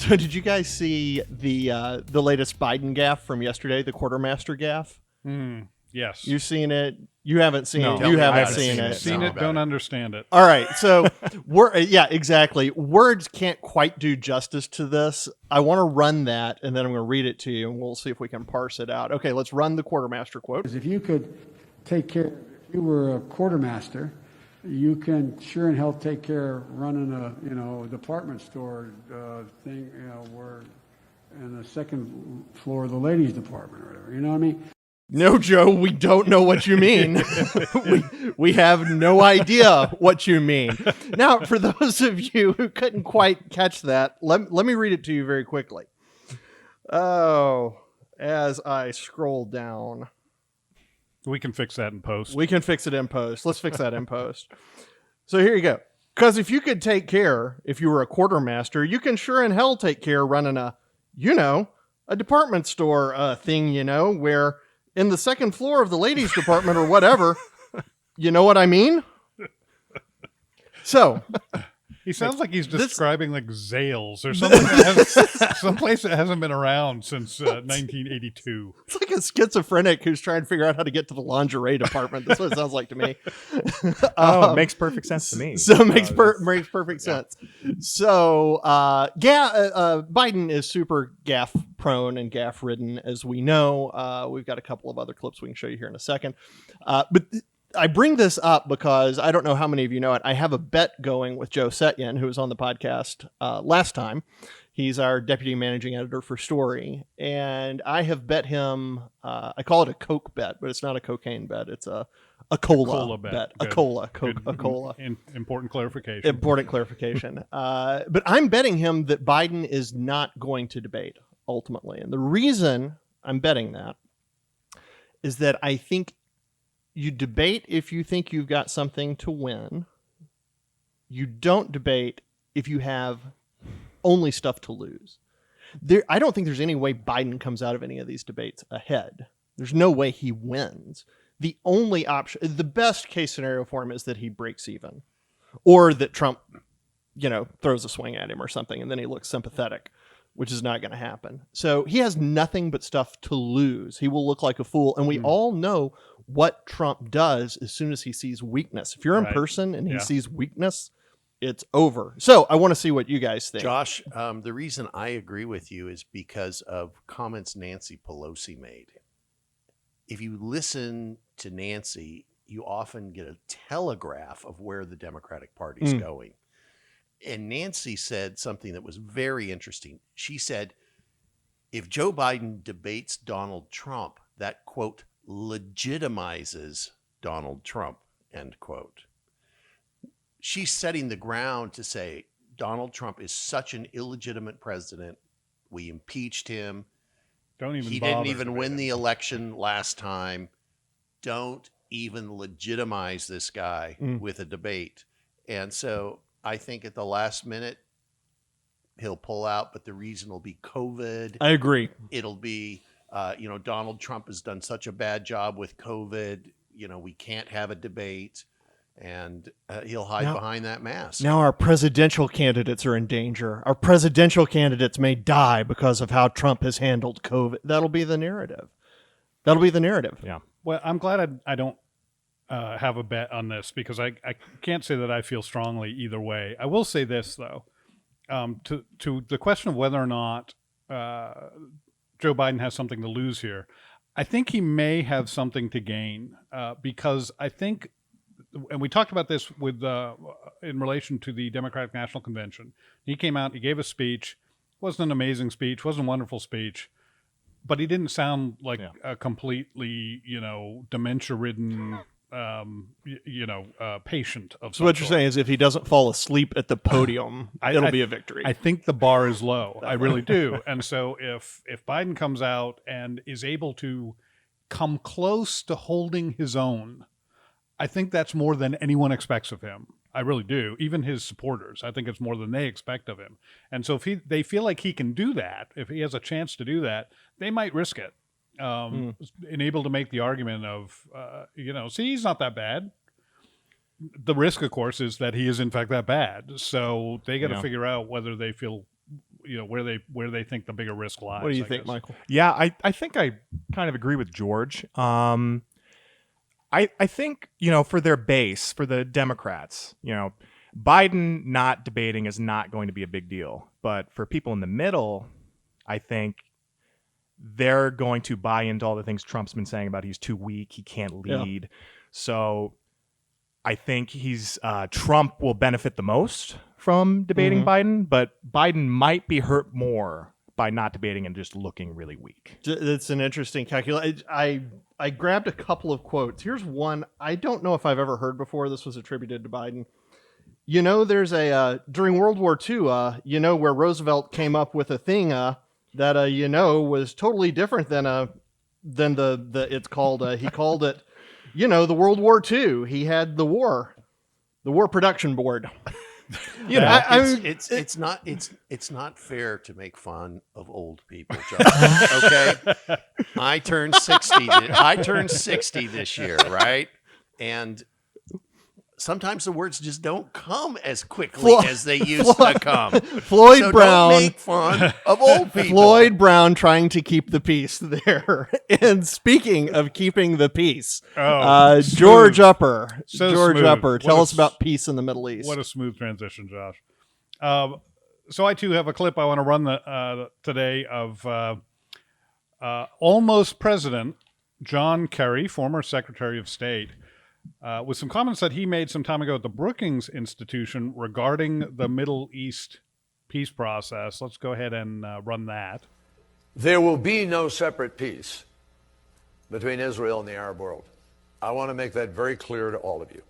So did you guys see the latest Biden gaffe from yesterday, the quartermaster gaffe? Yes. You've seen it? You haven't seen No. it. You haven't haven't seen it. Seen it, don't understand it. All right. So yeah, exactly. Words can't quite do justice to this. I want to run that, and then I'm going to read it to you, and we'll see if we can parse it out. Okay, let's run the quartermaster quote. If you could take care, if you were a quartermaster, you can sure in hell take care of running a department store thing, where in the second floor of the ladies department or whatever. You know what I mean? No, Joe, we don't know what you mean. we have no idea what you mean. Now, for those of you who couldn't quite catch that, let me read it to you very quickly. Oh, as I scroll down. We can fix that in post. We can fix it in post. Let's fix that in post. So here you go. Because if you could take care, if you were a quartermaster, you can sure in hell take care running a department store thing, where in the second floor of the ladies department or whatever, you know what I mean? So he sounds like he's describing like Zales or something. Someplace that hasn't been around since 1982. It's like a schizophrenic who's trying to figure out how to get to the lingerie department. That's what it sounds like to me. It makes perfect sense to me. So it makes perfect sense. So Biden is super gaffe prone and gaffe ridden, as we know. We've got a couple of other clips we can show you here in a second. But I bring this up because I don't know how many of you know it. I have a bet going with Joe Setyen, who was on the podcast last time. He's our deputy managing editor for Story. And I have bet him, I call it a Coke bet, but it's not a cocaine bet. It's a cola bet. A cola. Important clarification. Important clarification. But I'm betting him that Biden is not going to debate, ultimately. And the reason I'm betting that is that I think you debate if you think you've got something to win. You don't debate if you have only stuff to lose. I don't think there's any way Biden comes out of any of these debates ahead. There's no way he wins. The only option, the best case scenario for him is that he breaks even, or that Trump, throws a swing at him or something, and then he looks sympathetic, which is not going to happen. So he has nothing but stuff to lose. He will look like a fool. And we all know what Trump does as soon as he sees weakness. If you're in person and he sees weakness, it's over. So I want to see what you guys think. Josh, the reason I agree with you is because of comments Nancy Pelosi made. If you listen to Nancy, you often get a telegraph of where the Democratic Party is going. And Nancy said something that was very interesting. She said, if Joe Biden debates Donald Trump, that, quote, legitimizes Donald Trump, end quote. She's setting the ground to say Donald Trump is such an illegitimate president. We impeached him. He didn't even win the election last time. Don't even legitimize this guy with a debate. And so I think at the last minute, he'll pull out, but the reason will be COVID. I agree. It'll be, Donald Trump has done such a bad job with COVID. We can't have a debate, and he'll hide behind that mask. Now our presidential candidates are in danger. Our presidential candidates may die because of how Trump has handled COVID. That'll be the narrative. Yeah. Well, I'm glad I don't have a bet on this, because I can't say that I feel strongly either way. I will say this, though, to the question of whether or not Joe Biden has something to lose here. I think he may have something to gain, because I think, and we talked about this with in relation to the Democratic National Convention. He came out, he gave a speech. Wasn't an amazing speech, wasn't a wonderful speech, but he didn't sound like a completely, dementia-ridden patient of. So what you're saying is, if he doesn't fall asleep at the podium, it'll be a victory. I think the bar is low. I really do. And so if Biden comes out and is able to come close to holding his own, I think that's more than anyone expects of him. I really do. Even his supporters, I think it's more than they expect of him. And so if they feel like he can do that, if he has a chance to do that, they might risk it. And able to make the argument of, see, he's not that bad. The risk, of course, is that he is in fact that bad. So they got to figure out whether they feel, where they think the bigger risk lies. What do you I think, guess. Michael? Yeah, I think I kind of agree with George. I think, for their base, for the Democrats, Biden not debating is not going to be a big deal. But for people in the middle, I think they're going to buy into all the things Trump's been saying about he's too weak, he can't lead. Yeah. So I think Trump will benefit the most from debating Biden, but Biden might be hurt more by not debating and just looking really weak. That's an interesting calculation. I grabbed a couple of quotes. Here's one I don't know if I've ever heard before. This was attributed to Biden. There's during World War II, where Roosevelt came up with a thing that was totally different than it's called. He called it, the World War II. He had the War Production Board. It's not fair to make fun of old people, Josh. Okay, I turned 60. I turned 60 this year, right? And sometimes the words just don't come as quickly as they used to come. Floyd Brown, don't make fun of old people. Floyd Brown trying to keep the peace there. And speaking of keeping the peace, George Upper, tell us about peace in the Middle East. What a smooth transition, Josh. So I too have a clip I want to run today of almost President John Kerry, former Secretary of State, with some comments that he made some time ago at the Brookings Institution regarding the Middle East peace process. Let's go ahead and run that. There will be no separate peace between Israel and the Arab world. I want to make that very clear to all of you.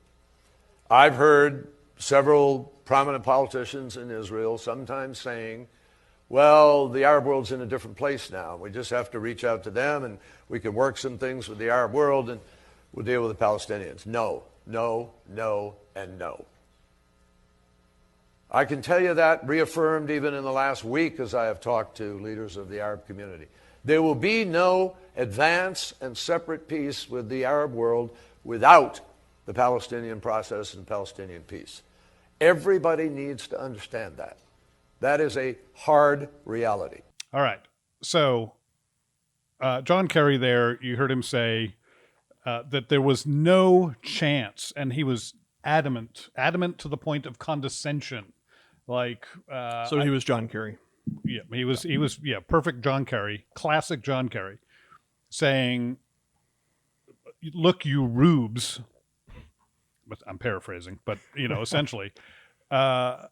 I've heard several prominent politicians in Israel sometimes saying, well, the Arab world's in a different place now. We just have to reach out to them and we can work some things with the Arab world and we'll deal with the Palestinians. No, no, no, and no. I can tell you that, reaffirmed even in the last week as I have talked to leaders of the Arab community. There will be no advance and separate peace with the Arab world without the Palestinian process and Palestinian peace. Everybody needs to understand that. That is a hard reality. All right. So, John Kerry there, you heard him say that there was no chance, and he was adamant to the point of condescension. So he was John Kerry. Yeah, he was perfect John Kerry, classic John Kerry, saying, "Look, you rubes." But I'm paraphrasing, but essentially, how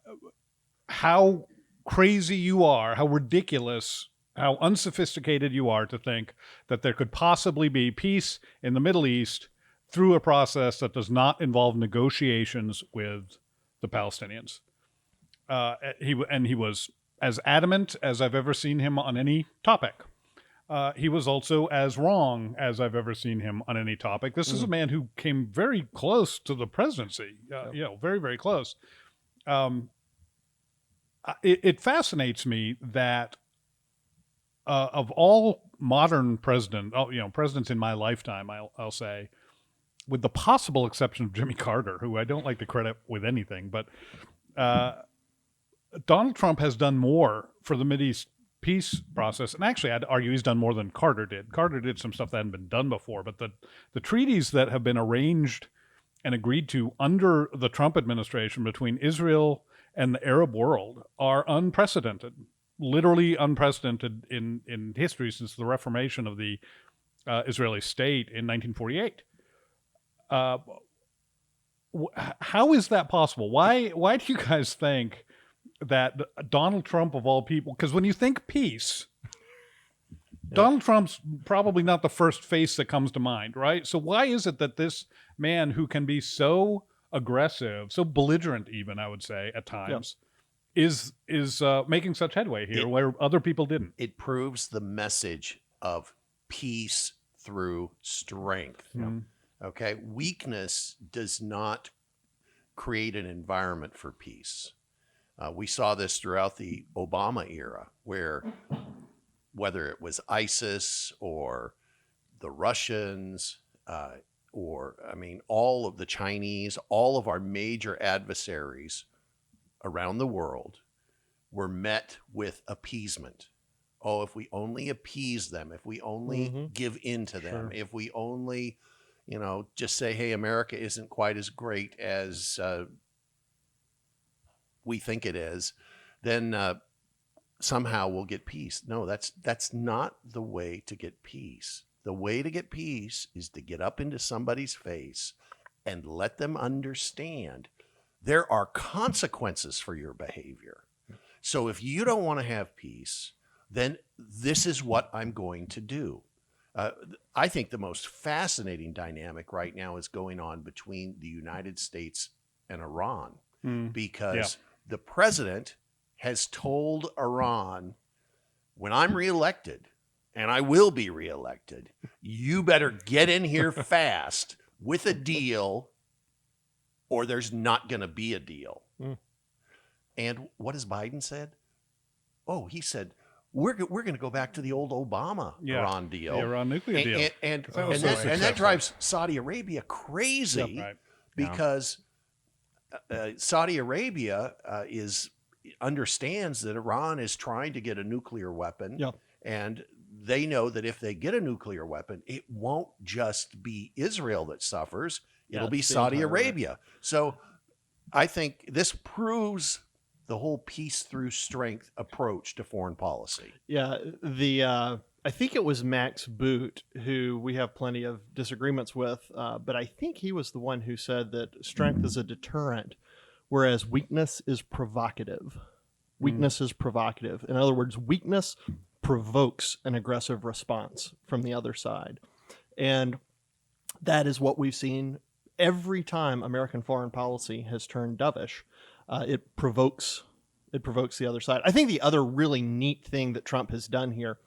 crazy you are, how ridiculous, how unsophisticated you are to think that there could possibly be peace in the Middle East through a process that does not involve negotiations with the Palestinians. He was as adamant as I've ever seen him on any topic. He was also as wrong as I've ever seen him on any topic. This is a man who came very close to the presidency, very, very close. It fascinates me that of all modern presidents in my lifetime, I'll say, with the possible exception of Jimmy Carter, who I don't like to credit with anything, but Donald Trump has done more for the Mideast peace process. And actually, I'd argue he's done more than Carter did. Carter did some stuff that hadn't been done before, but the treaties that have been arranged and agreed to under the Trump administration between Israel and the Arab world are unprecedented, literally unprecedented in history since the reformation of the Israeli state in 1948. How is that possible? Why do you guys think that Donald Trump of all people, because when you think peace, Donald Trump's probably not the first face that comes to mind, right? So why is it that this man who can be so aggressive, so belligerent even, I would say, at times, is making such headway here where other people didn't? It proves the message of peace through strength. Okay? Weakness does not create an environment for peace. We saw this throughout the Obama era, where whether it was ISIS or the Russians, all of the Chinese, all of our major adversaries around the world were met with appeasement. Oh, if we only appease them, if we only give in to them, if we only, just say, hey, America isn't quite as great as we think it is, then somehow we'll get peace. No, that's not the way to get peace. The way to get peace is to get up into somebody's face and let them understand there are consequences for your behavior. So if you don't want to have peace, then this is what I'm going to do. I think the most fascinating dynamic right now is going on between the United States and Iran, because the president has told Iran, when I'm reelected, and I will be reelected, you better get in here fast with a deal, or there's not going to be a deal. And what has Biden said? Oh, he said, we're going to go back to the old Obama Iran deal. The Iran nuclear deal. And that drives Saudi Arabia crazy because Saudi Arabia understands that Iran is trying to get a nuclear weapon. And they know that if they get a nuclear weapon, it won't just be Israel that suffers. It'll be Saudi Arabia. So I think this proves the whole peace through strength approach to foreign policy. Yeah, I think it was Max Boot, who we have plenty of disagreements with, but I think he was the one who said that strength is a deterrent, whereas weakness is provocative. Weakness is provocative. In other words, weakness provokes an aggressive response from the other side. And that is what we've seen every time American foreign policy has turned dovish. It provokes the other side. I think the other really neat thing that Trump has done here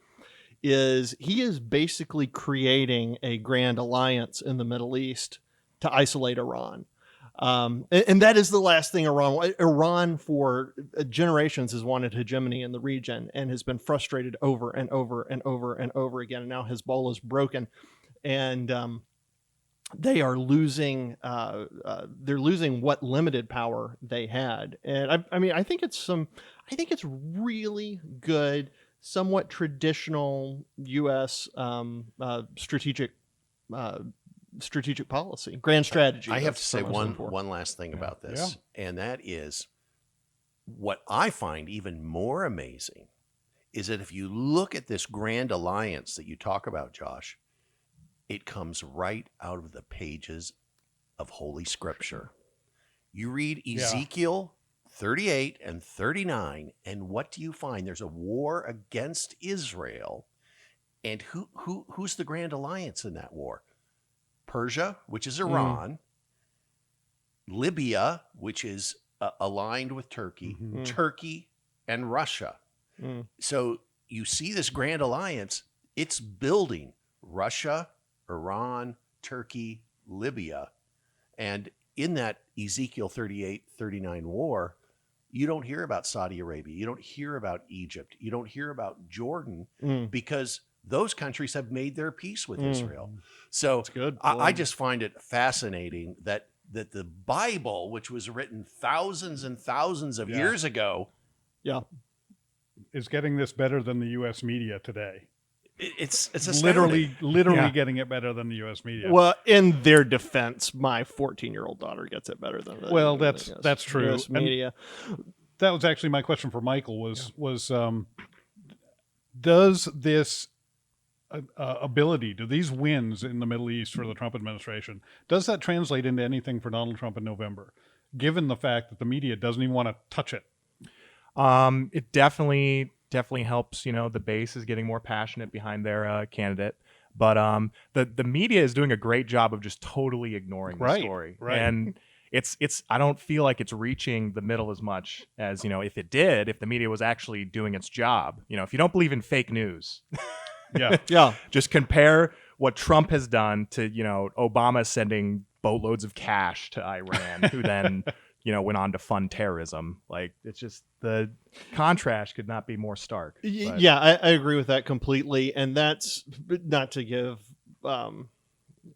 is he is basically creating a grand alliance in the Middle East to isolate Iran. And that is the last thing Iran for generations has wanted hegemony in the region and has been frustrated over and over and over and over again. And now Hezbollah is broken, and they are losing. They're losing what limited power they had. And I think it's really good, somewhat traditional U.S. Strategic policy, grand strategy. I have to say one last thing about this, and that is what I find even more amazing is that if you look at this grand alliance that you talk about, Josh, it comes right out of the pages of Holy Scripture. You read Ezekiel 38 and 39, and what do you find? There's a war against Israel, and who's the grand alliance in that war? Persia, which is Iran, Libya, which is aligned with Turkey, Turkey, and Russia. So you see this grand alliance, it's building Russia, Iran, Turkey, Libya. And in that Ezekiel 38-39 war, you don't hear about Saudi Arabia. You don't hear about Egypt. You don't hear about Jordan because those countries have made their peace with Israel. So that's good. I just find it fascinating that the Bible, which was written thousands and thousands of years ago, is getting this better than the U.S. media today. It's literally getting it better than the U.S. media. Well, in their defense, my 14-year-old daughter gets it better than the that's true. US media. That was actually my question for Michael. Was does this ability, do these wins in the Middle East for the Trump administration, does that translate into anything for Donald Trump in November, given the fact that the media doesn't even want to touch it? It definitely helps. The base is getting more passionate behind their candidate, but the media is doing a great job of just totally ignoring the story. And it's I don't feel like it's reaching the middle as much as if the media was actually doing its job. If you don't believe in fake news, just compare what Trump has done to Obama sending boatloads of cash to Iran, who then went on to fund terrorism. Like, it's just, the contrast could not be more stark. Yeah, I agree with that completely. And that's not to give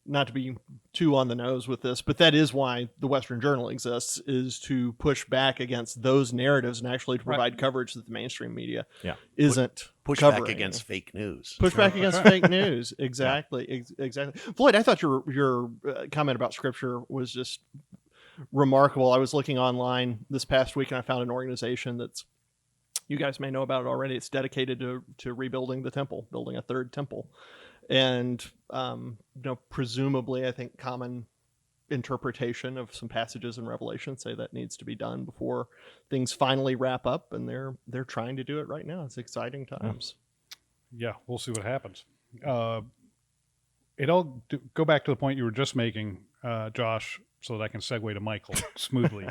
not to be too on the nose with this, but that is why the Western Journal exists, is to push back against those narratives and actually to provide coverage that the mainstream media isn't Push covering. back against fake news. Push back against fake news. Exactly. Exactly. Floyd, I thought your comment about scripture was just remarkable. I was looking online this past week and I found an organization that's, you guys may know about it already. It's dedicated to rebuilding the temple, building a third temple. And, presumably, I think common interpretation of some passages in Revelation say that needs to be done before things finally wrap up. And they're trying to do it right now. It's exciting times. Yeah, we'll see what happens. Go back to the point you were just making, Josh, so that I can segue to Michael smoothly.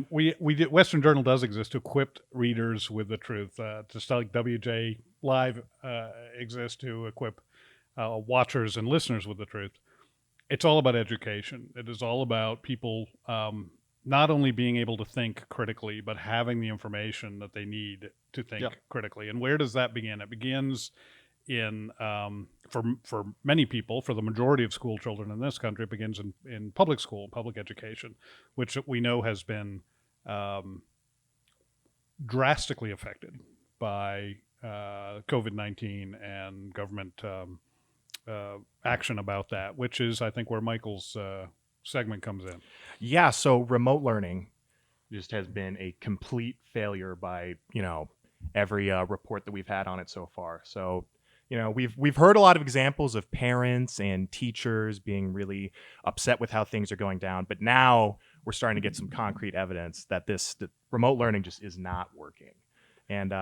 We did, Western Journal does exist to equip readers with the truth, just like WJ Live exists to equip watchers and listeners with the truth. It's all about education. It is all about people not only being able to think critically, but having the information that they need to think critically. And where does that begin? It begins in for many people, for the majority of school children in this country, it begins in public school, public education, which we know has been drastically affected by COVID-19 and government action about that, which is, I think, where Michael's segment comes in. Yeah, so remote learning just has been a complete failure by, every report that we've had on it so far. So, we've heard a lot of examples of parents and teachers being really upset with how things are going down, but now we're starting to get some concrete evidence that the remote learning just is not working. And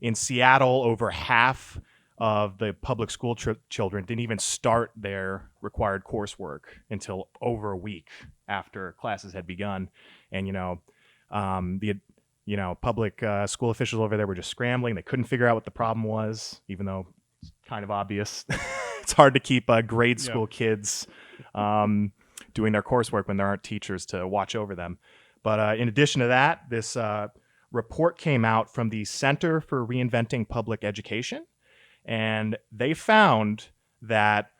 in Seattle, over half of the public school children didn't even start their required coursework until over a week after classes had begun. And, public school officials over there were just scrambling. They couldn't figure out what the problem was, even though it's kind of obvious. It's hard to keep grade school kids doing their coursework when there aren't teachers to watch over them. But in addition to that, this report came out from the Center for Reinventing Public Education, and they found that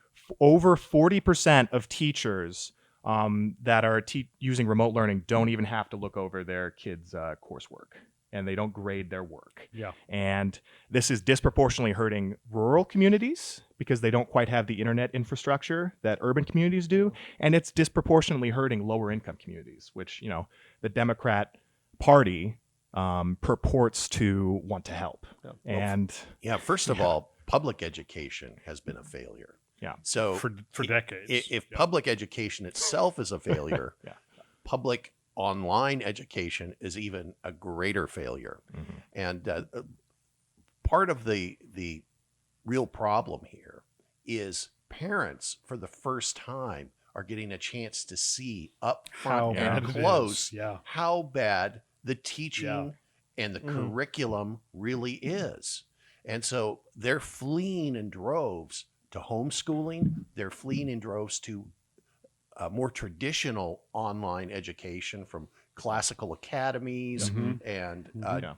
over 40% of teachers that are using remote learning don't even have to look over their kids' coursework, and they don't grade their work. Yeah. And this is disproportionately hurting rural communities because they don't quite have the internet infrastructure that urban communities do, and it's disproportionately hurting lower income communities, which, the Democrat Party purports to want to help. First of all, public education has been a failure. Yeah. So for decades. If public education itself is a failure, public online education is even a greater failure. Mm-hmm. And part of the real problem here is parents, for the first time, are getting a chance to see up front and close how bad the teaching and the curriculum really is. And so they're fleeing in droves to homeschooling. They're fleeing in droves to more traditional online education from classical academies and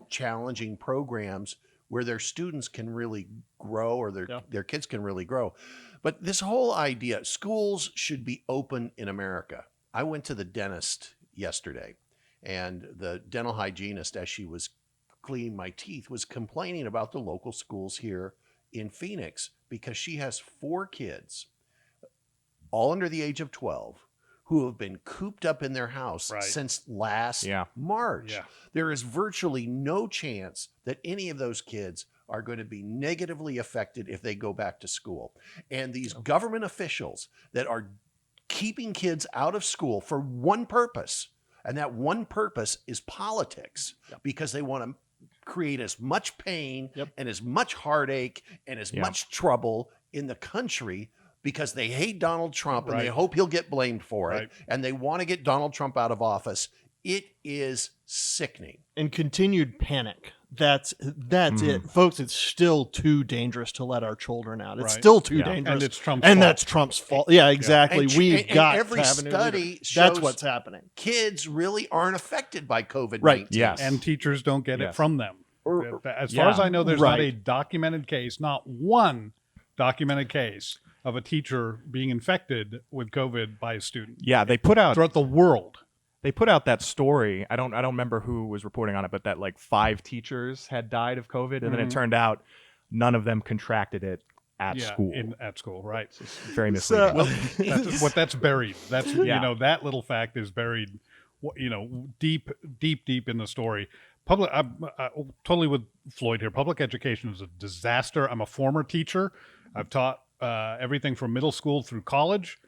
challenging programs where their students can really grow, or their kids can really grow. But this whole idea, schools should be open in America. I went to the dentist yesterday, and the dental hygienist, as she was cleaning my teeth, was complaining about the local schools here in Phoenix because she has 4 kids, all under the age of 12, who have been cooped up in their house since last March. Yeah. There is virtually no chance that any of those kids are going to be negatively affected if they go back to school. And these government officials that are keeping kids out of school for one purpose, and that one purpose is politics, because they want to create as much pain and as much heartache and as much trouble in the country, because they hate Donald Trump and they hope he'll get blamed for it, and they want to get Donald Trump out of office. It is sickening. And continued panic. That's it, folks. It's still too dangerous to let our children out. It's still too dangerous, and it's Trump's fault. That's Trump's fault. Yeah, exactly. We've got every to have a new study leader. shows That's what's happening. Kids really aren't affected by COVID-19. Right. Yes. And teachers don't get it from them. As far as I know, there's not a documented case, not one documented case of a teacher being infected with COVID by a student Yeah, they put out throughout the world. that story. I don't remember who was reporting on it, but that like 5 teachers had died of COVID, and then it turned out none of them contracted it at school. At school, right. It's very misleading. That's buried. That's that little fact is buried, deep in the story. I'm totally with Floyd here. Public education is a disaster. I'm a former teacher. I've taught everything from middle school through college,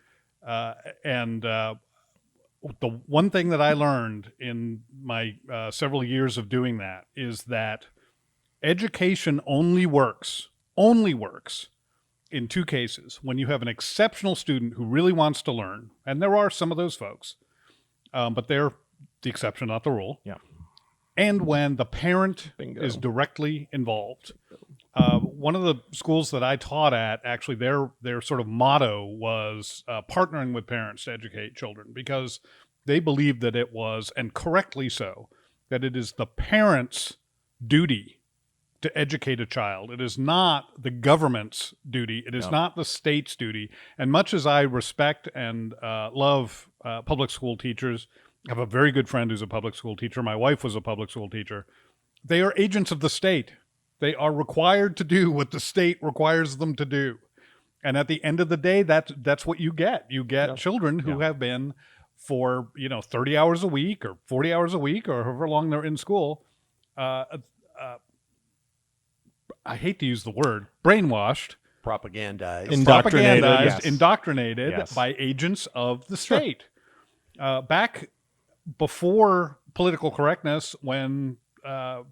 and the one thing that I learned in my several years of doing that is that education only works in 2 cases: when you have an exceptional student who really wants to learn, and there are some of those folks, but they're the exception, not the rule. Yeah. And when the parent Bingo. is directly involved. One of the schools that I taught at, actually, their sort of motto was partnering with parents to educate children, because they believed that it was, and correctly so, that it is the parent's duty to educate a child. It is not the government's duty. It is not the state's duty. And much as I respect and love public school teachers, I have a very good friend who's a public school teacher. My wife was a public school teacher. They are agents of the state. They are required to do what the state requires them to do. And at the end of the day, that's what you get. You get children who have been for 30 hours a week or 40 hours a week or however long they're in school. I hate to use the word, brainwashed, Propagandized. Indoctrinated. Yes. by agents of the state. Back before political correctness, when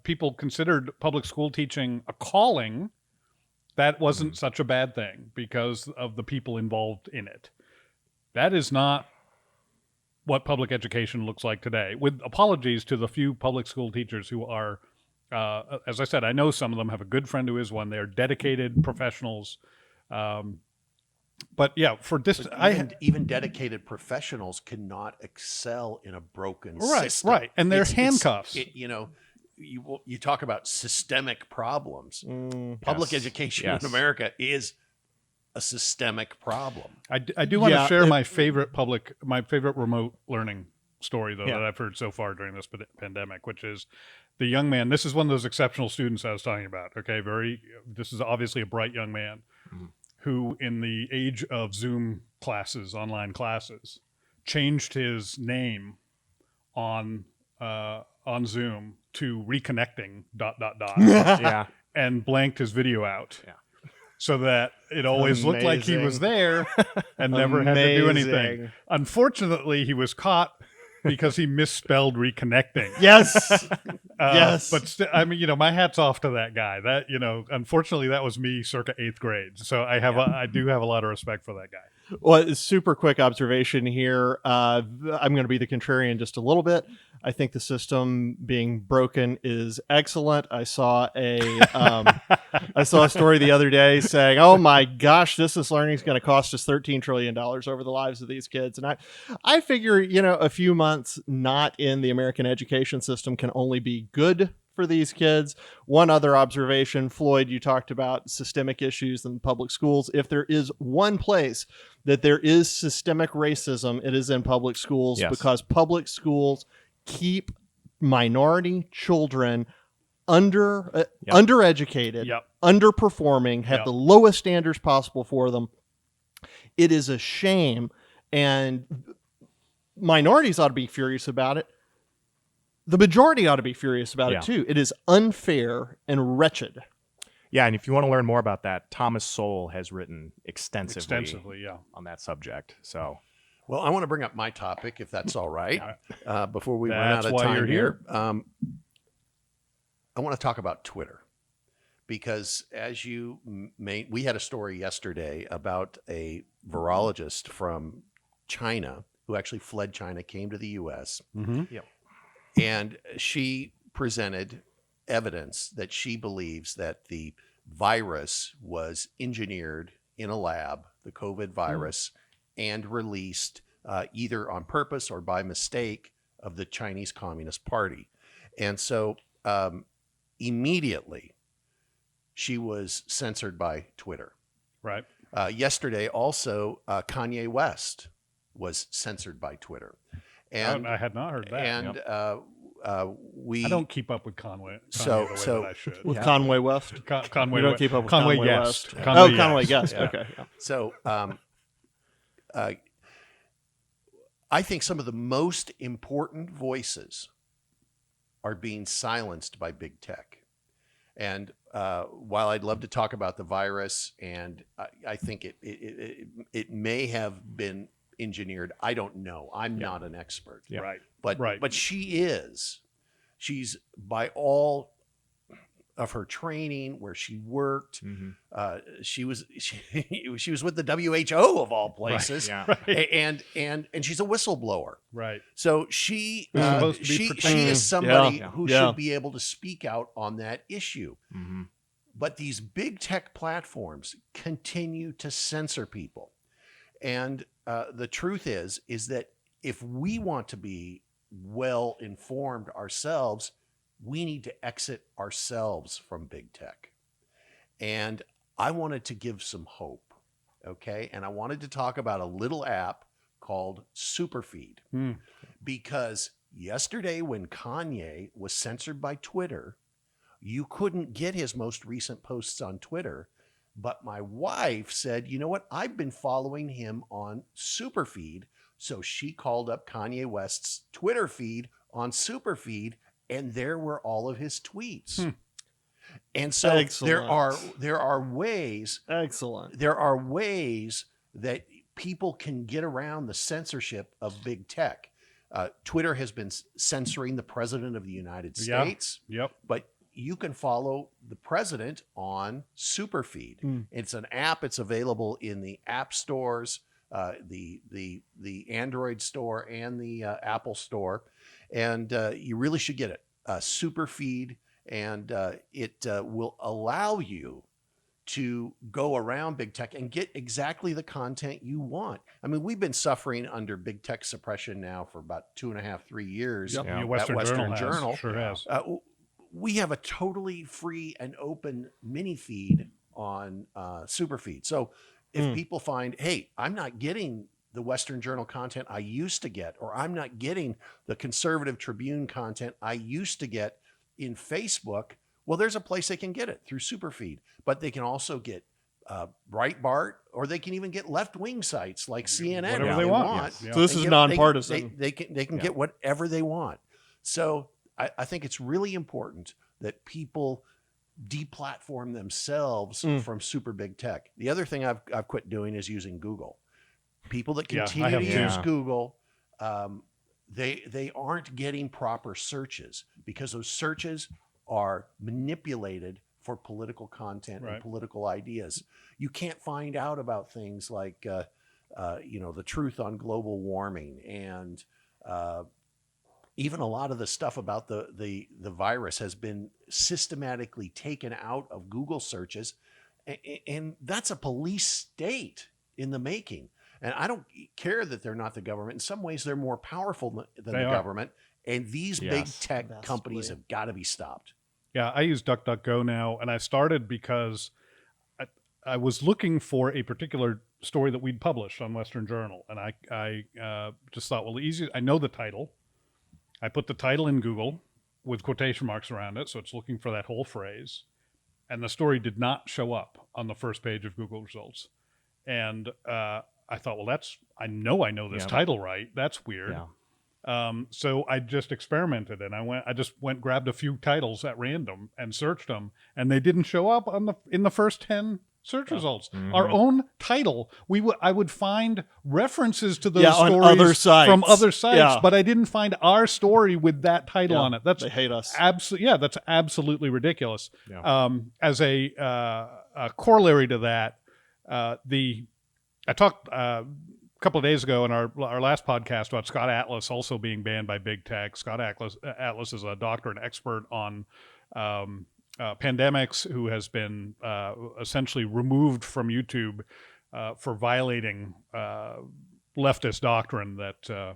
people considered public school teaching a calling, that wasn't such a bad thing because of the people involved in it. That is not what public education looks like today, with apologies to the few public school teachers who are, as I said, I know some of them. Have a good friend who is one. They're dedicated professionals. But yeah, for this, even dedicated professionals cannot excel in a broken system. Right, and they're handcuffs. You talk about systemic problems. Public education in America is a systemic problem. I do want to share my favorite remote learning story, though, that I've heard so far during this pandemic, which is the young man. This is one of those exceptional students I was talking about. Okay, this is obviously a bright young man who, in the age of Zoom classes, online classes, changed his name on Zoom to reconnecting ... and blanked his video out. Yeah. So that it always looked like he was there and never had to do anything. Unfortunately, he was caught because he misspelled reconnecting. Yes. Yes. But my hat's off to that guy. That, unfortunately that was me circa 8th grade. So I do have a lot of respect for that guy. Well, super quick observation here. I'm going to be the contrarian just a little bit. I think the system being broken is excellent. I saw a story the other day saying, "Oh my gosh, distance learning is going to cost us $13 trillion over the lives of these kids." And I figure, a few months not in the American education system can only be good for these kids. One other observation, Floyd, you talked about systemic issues in public schools. If there is one place that there is systemic racism, it is in public schools, because public schools keep minority children undereducated, underperforming, have the lowest standards possible for them. It is a shame, and minorities ought to be furious about it. The majority ought to be furious about it too. It is unfair and wretched. Yeah, and if you want to learn more about that, Thomas Sowell has written extensively on that subject. So, well, I want to bring up my topic, if that's all right, before we run out of time you're here. I want to talk about Twitter, because as we had a story yesterday about a virologist from China who actually fled China, came to the U.S. And she presented evidence that she believes that the virus was engineered in a lab, the COVID virus, and released either on purpose or by mistake of the Chinese Communist Party. And so immediately she was censored by Twitter. Right. Yesterday, also, Kanye West was censored by Twitter. And I had not heard that. And we I don't keep up with Kanye So- the way so- that I should. With Conway West. Conway You don't West. keep up with Conway Conway Guest. West. Conway Conway Guest. Guest. Yeah. Okay. Yeah. So I think some of the most important voices are being silenced by big tech. And while I'd love to talk about the virus, and I think it may have been engineered, I don't know. I'm not an expert. Yeah. Right. But she is. She's, by all of her training, where she worked, she was with the WHO of all places, Yeah. and she's a whistleblower. Right. So she supposed to be she protected. is somebody Yeah. who Yeah. should be able to speak out on that issue. But these big tech platforms continue to censor people, and the truth is that if we want to be well informed ourselves, we need to exit ourselves from big tech. And I wanted to give some hope, okay? And I wanted to talk about a little app called Superfeed, because yesterday when Kanye was censored by Twitter, you couldn't get his most recent posts on Twitter. But my wife said, you know what? I've been following him on Superfeed. So she called up Kanye West's Twitter feed on Superfeed, and there were all of his tweets. And so Excellent. there are ways Excellent. that people can get around the censorship of big tech. Twitter has been censoring the president of the United States. Yep. But you can follow the president on Superfeed. It's an app. It's available in the app stores, the Android store and the Apple store, and you really should get it. Superfeed, and it will allow you to go around big tech and get exactly the content you want. I mean, we've been suffering under big tech suppression now for about 2.5, 3 years. Yep. The at Western Journal Journal. has. We have a totally free and open mini feed on Superfeed. So if people find, hey, I'm not getting the Western Journal content I used to get, or I'm not getting the Conservative Tribune content I used to get in Facebook, well, there's a place they can get it through Superfeed. But they can also get Breitbart, or they can even get left-wing sites like CNN. Whatever if they want. want. Yeah. So this is nonpartisan. They can get whatever they want. So I think it's really important that people deplatform themselves from super big tech. The other thing I've quit doing is using Google. People that continue to use Google, they aren't getting proper searches, because those searches are manipulated for political content and political ideas. You can't find out about things like the truth on global warming, and even a lot of the stuff about the virus has been systematically taken out of Google searches, and that's a police state in the making. And I don't care that they're not the government. In some ways, they're more powerful than the government, and these big tech companies have got to be stopped. Yeah, I use DuckDuckGo now, and I started because I was looking for a particular story that we'd published on Western Journal, and I just thought, well, the easiest, I know the title. I put the title in Google with quotation marks around it, so it's looking for that whole phrase, and the story did not show up on the first page of Google results. And I thought, well, I know this title right. That's weird. Yeah. So I just experimented, and I just grabbed a few titles at random and searched them, and they didn't show up in the first 10 search results. Our own title, I would find references to those stories on other sites. from other sites, Yeah. but I didn't find our story with that title on it. They hate us. That's absolutely ridiculous. Yeah. As a corollary to that, I talked a couple of days ago in our last podcast about Scott Atlas also being banned by big tech. Scott Atlas is a doctor and expert on pandemics, who has been essentially removed from YouTube for violating leftist doctrine that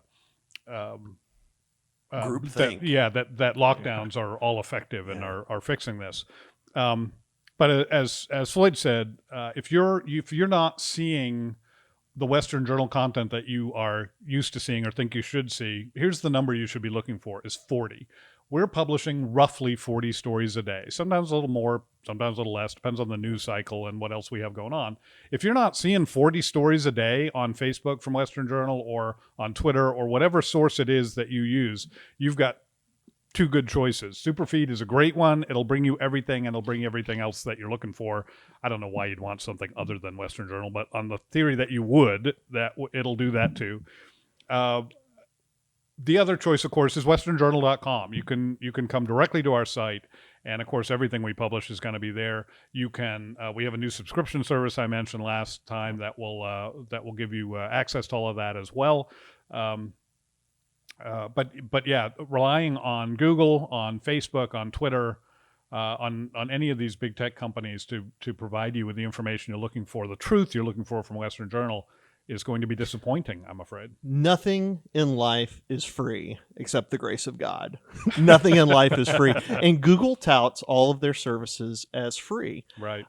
Groupthink. that lockdowns are all effective and are fixing this. But But as Floyd said, if you're not seeing the Western Journal content that you are used to seeing or think you should see, here's the number you should be looking for: is 40. We're publishing roughly 40 stories a day, sometimes a little more, sometimes a little less, depends on the news cycle and what else we have going on. If you're not seeing 40 stories a day on Facebook from Western Journal or on Twitter or whatever source it is that you use, you've got two good choices. Superfeed is a great one. It'll bring you everything, and it'll bring you everything else that you're looking for. I don't know why you'd want something other than Western Journal, but on the theory that you would, that it'll do that too. The other choice, of course, is westernjournal.com. You can come directly to our site, and of course, everything we publish is going to be there. You can. We have a new subscription service I mentioned last time that will give you access to all of that as well. But yeah, relying on Google, on Facebook, on Twitter, on any of these big tech companies to provide you with the information you're looking for, the truth you're looking for from Western Journal, is going to be disappointing, I'm afraid. Nothing in life is free except the grace of God. Nothing in life is free. And Google touts all of their services as free. Right.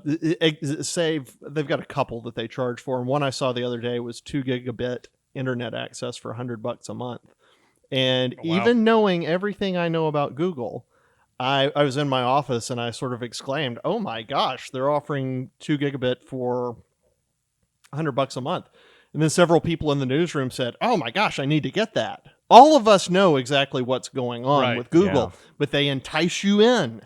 They've got a couple that they charge for. And one I saw the other day was 2 gigabit internet access for $100 a month. And even knowing everything I know about Google, I was in my office and I sort of exclaimed, "Oh my gosh, they're offering 2 gigabit for $100 a month." And then several people in the newsroom said, "Oh my gosh, I need to get that." All of us know exactly what's going on with Google, but they entice you in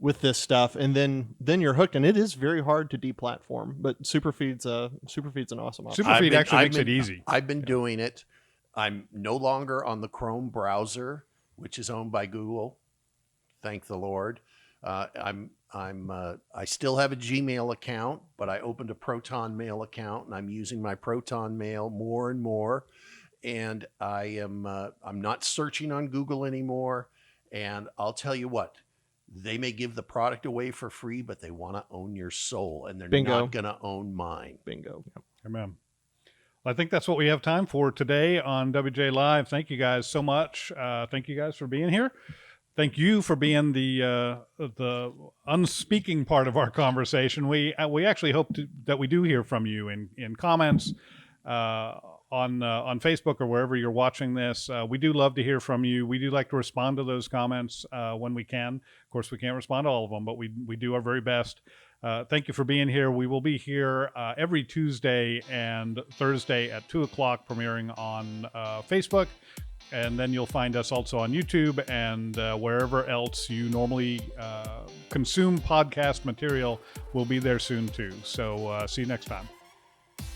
with this stuff, and then you're hooked. And it is very hard to deplatform. But Superfeed's an awesome option. Superfeed actually makes it easy. I've been doing it. I'm no longer on the Chrome browser, which is owned by Google. Thank the Lord. I still have a Gmail account, but I opened a Proton Mail account, and I'm using my Proton Mail more and more. And I'm not searching on Google anymore. And I'll tell you what, they may give the product away for free, but they want to own your soul, and they're not going to own mine. Bingo. Amen. Well, I think that's what we have time for today on WJ Live. Thank you guys so much. Thank you guys for being here. Thank you for being the unspeaking part of our conversation. We actually hope that we do hear from you in comments on Facebook or wherever you're watching this. We do love to hear from you. We do like to respond to those comments when we can. Of course, we can't respond to all of them, but we do our very best. Thank you for being here. We will be here every Tuesday and Thursday at 2 o'clock, premiering on Facebook. And then you'll find us also on YouTube and wherever else you normally consume podcast material. We'll be there soon too. So see you next time.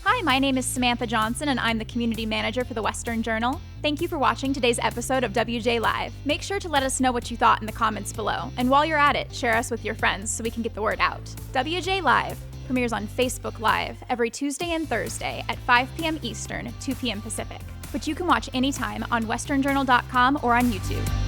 Hi, my name is Samantha Johnson, and I'm the Community Manager for the Western Journal. Thank you for watching today's episode of WJ Live. Make sure to let us know what you thought in the comments below. And while you're at it, share us with your friends so we can get the word out. WJ Live premieres on Facebook Live every Tuesday and Thursday at 5 p.m. Eastern, 2 p.m. Pacific. But you can watch anytime on westernjournal.com or on YouTube.